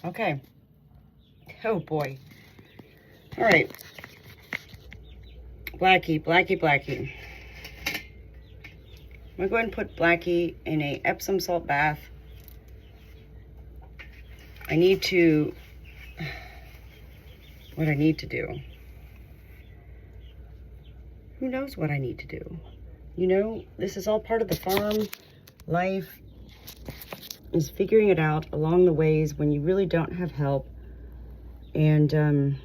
Okay. Oh boy. All right. Blackie, Blackie, Blackie. I'm gonna go ahead and put Blackie in a Epsom salt bath. I need to, what I need to do. Who knows what I need to do? You know, this is all part of the farm life, is figuring it out along the ways when you really don't have help. And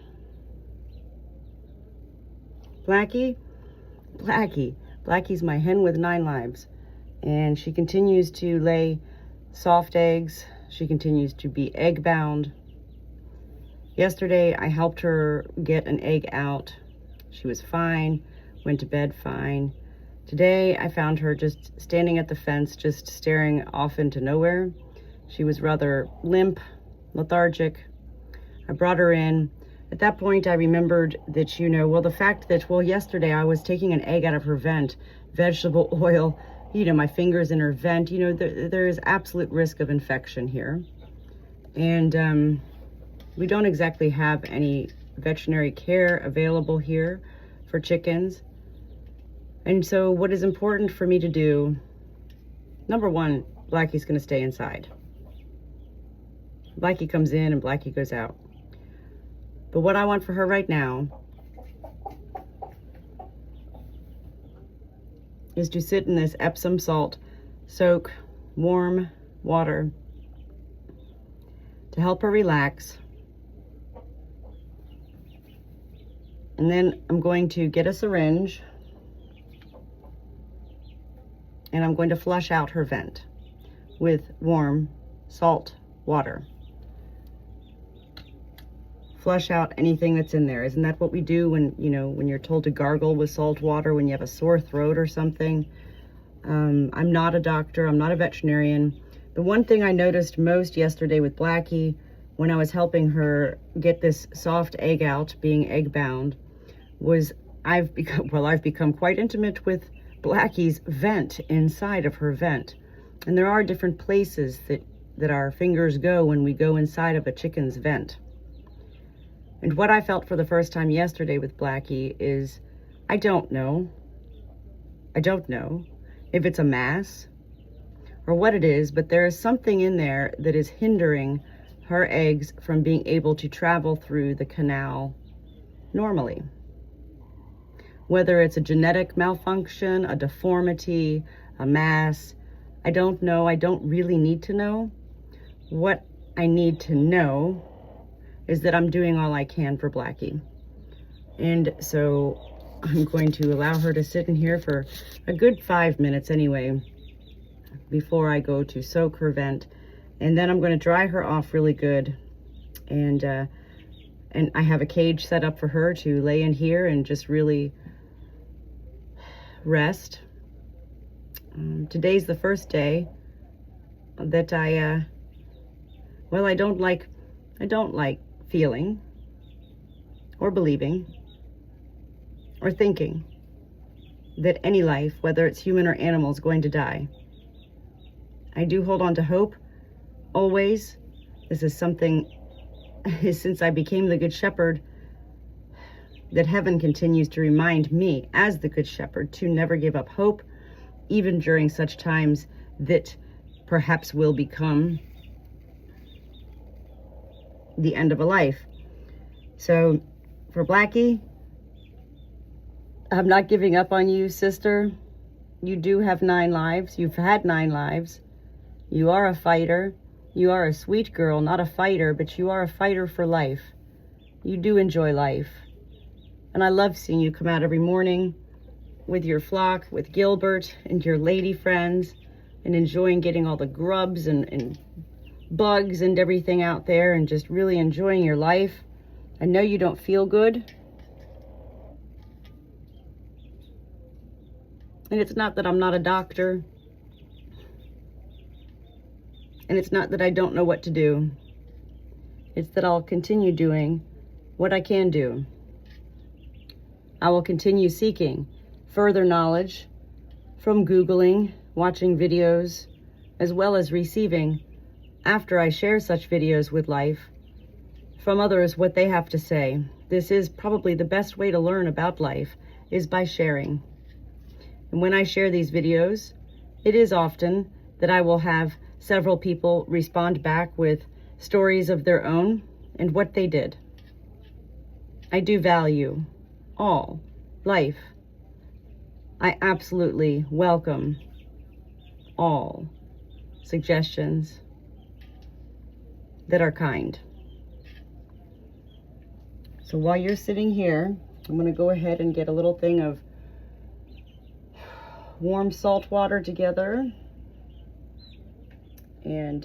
Blackie's my hen with 9 lives, and she continues to lay soft eggs. She continues to be egg bound. Yesterday I helped her get an egg out. She was fine, went to bed fine. Today I found her just standing at the fence, just staring off into nowhere. She was rather limp, lethargic. I brought her in. At that point, I remembered that, the fact that, yesterday I was taking an egg out of her vent, vegetable oil, my fingers in her vent, there is absolute risk of infection here. And we don't exactly have any veterinary care available here for chickens. And so what is important for me to do, number one, Blackie's gonna stay inside. Blackie comes in and Blackie goes out. But what I want for her right now is to sit in this Epsom salt soak, warm water, to help her relax. And then I'm going to get a syringe and I'm going to flush out her vent with warm salt water. Flush out anything that's in there. Isn't that what we do when you're told to gargle with salt water when you have a sore throat or something? I'm not a doctor, I'm not a veterinarian. The one thing I noticed most yesterday with Blackie, when I was helping her get this soft egg out, being egg bound, was I've become quite intimate with Blackie's vent, inside of her vent. And there are different places that our fingers go when we go inside of a chicken's vent. And what I felt for the first time yesterday with Blackie is, I don't know if it's a mass or what it is, but there is something in there that is hindering her eggs from being able to travel through the canal normally. Whether it's a genetic malfunction, a deformity, a mass, I don't know. I don't really need to know. What I need to know is that I'm doing all I can for Blackie. And so I'm going to allow her to sit in here for a good 5 minutes anyway, before I go to soak her vent. And then I'm going to dry her off really good. And I have a cage set up for her to lay in here and just really rest. Today's the first day that I don't like feeling or believing or thinking that any life, whether it's human or animal, is going to die. I do hold on to hope always. This is something, since I became the Good Shepherd, that heaven continues to remind me as the Good Shepherd to never give up hope, even during such times that perhaps will become the end of a life. So for Blackie, I'm not giving up on you, sister. You do have 9 lives. You've had 9 lives. You are a fighter. You are a sweet girl, not a fighter, but you are a fighter for life. You do enjoy life. And I love seeing you come out every morning with your flock, with Gilbert and your lady friends, and enjoying getting all the grubs and bugs and everything out there, and just really enjoying your life. I know you don't feel good. And it's not that I'm not a doctor. And it's not that I don't know what to do. It's that I'll continue doing what I can do. I will continue seeking further knowledge from Googling, watching videos, as well as receiving after I share such videos with life from others, what they have to say. This is probably the best way to learn about life, is by sharing. And when I share these videos, it is often that I will have several people respond back with stories of their own and what they did. I do value all life. I absolutely welcome all suggestions that are kind. So while you're sitting here, I'm going to go ahead and get a little thing of warm salt water together. And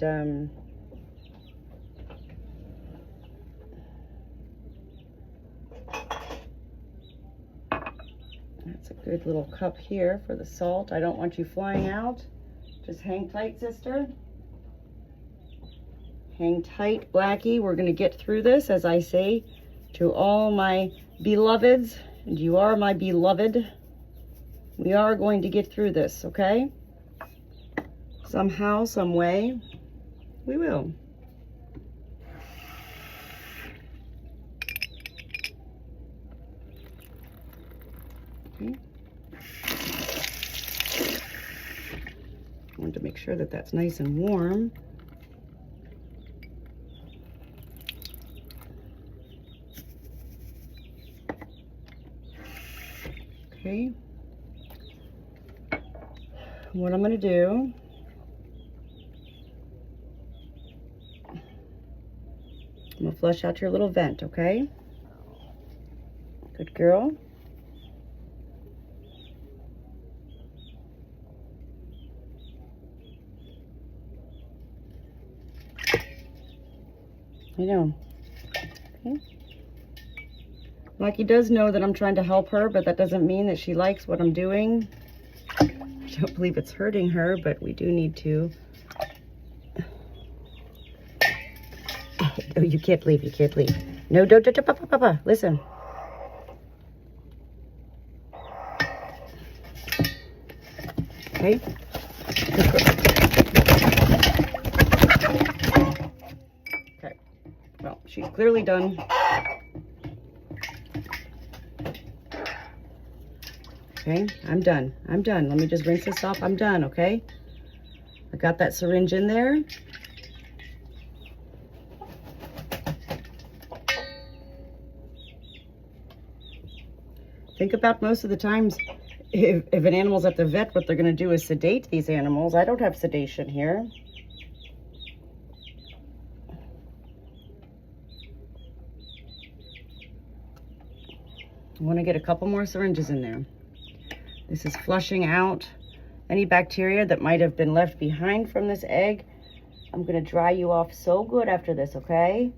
that's a good little cup here for the salt. I don't want you flying out. Just hang tight, sister. Hang tight, Blackie. We're going to get through this, as I say to all my beloveds, and you are my beloved. We are going to get through this, okay? Somehow, some way, we will. Okay. I want to make sure that that's nice and warm. Okay. What I'm going to do, I'm going to flush out your little vent, okay? Good girl. I know. Okay. Blackie does know that I'm trying to help her, but that doesn't mean that she likes what I'm doing. I don't believe it's hurting her, but we do need to. Oh, you can't leave. You can't leave. No, don't. Listen. Okay. Okay. Well, she's clearly done. Okay, I'm done. I'm done. Let me just rinse this off. I'm done, okay? I got that syringe in there. Think about most of the times, if an animal's at the vet, what they're going to do is sedate these animals. I don't have sedation here. I want to get a couple more syringes in there. This is flushing out any bacteria that might have been left behind from this egg. I'm going to dry you off so good after this, okay?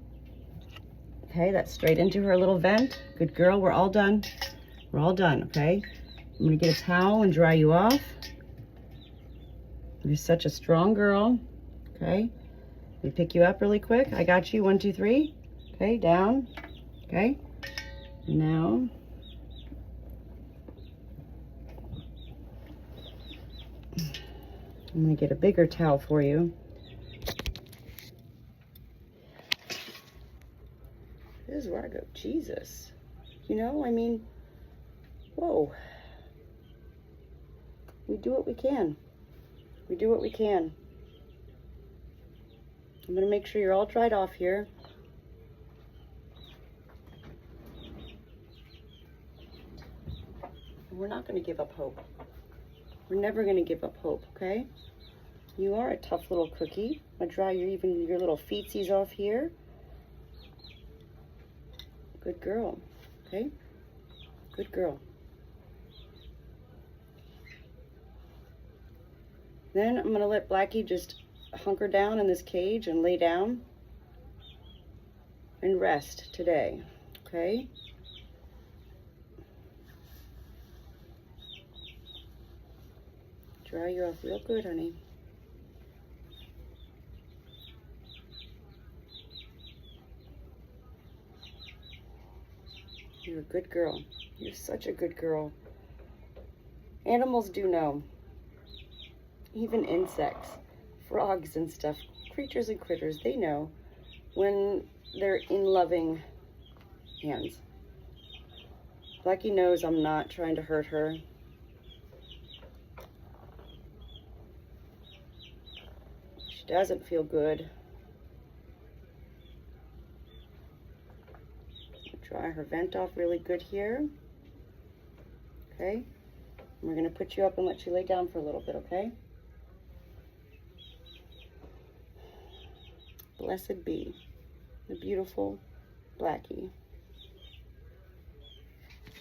Okay, that's straight into her little vent. Good girl, we're all done. We're all done, okay? I'm going to get a towel and dry you off. You're such a strong girl, okay? Let me pick you up really quick. I got you, 1, 2, 3. Okay, down, okay? Now, I'm going to get a bigger towel for you. This is where I go, Jesus. You know, I mean, whoa. We do what we can. We do what we can. I'm going to make sure you're all dried off here. And we're not going to give up hope. We're never going to give up hope, okay? You are a tough little cookie. I'm going to dry your little feetsies off here. Good girl, okay? Good girl. Then I'm going to let Blackie just hunker down in this cage and lay down and rest today, okay? Dry you off real good, honey. You're a good girl. You're such a good girl. Animals do know. Even insects, frogs and stuff, creatures and critters, they know when they're in loving hands. Blackie knows I'm not trying to hurt her. She doesn't feel good. Dry her vent off really good here. Okay? And we're going to put you up and let you lay down for a little bit, okay? Blessed be the beautiful Blackie.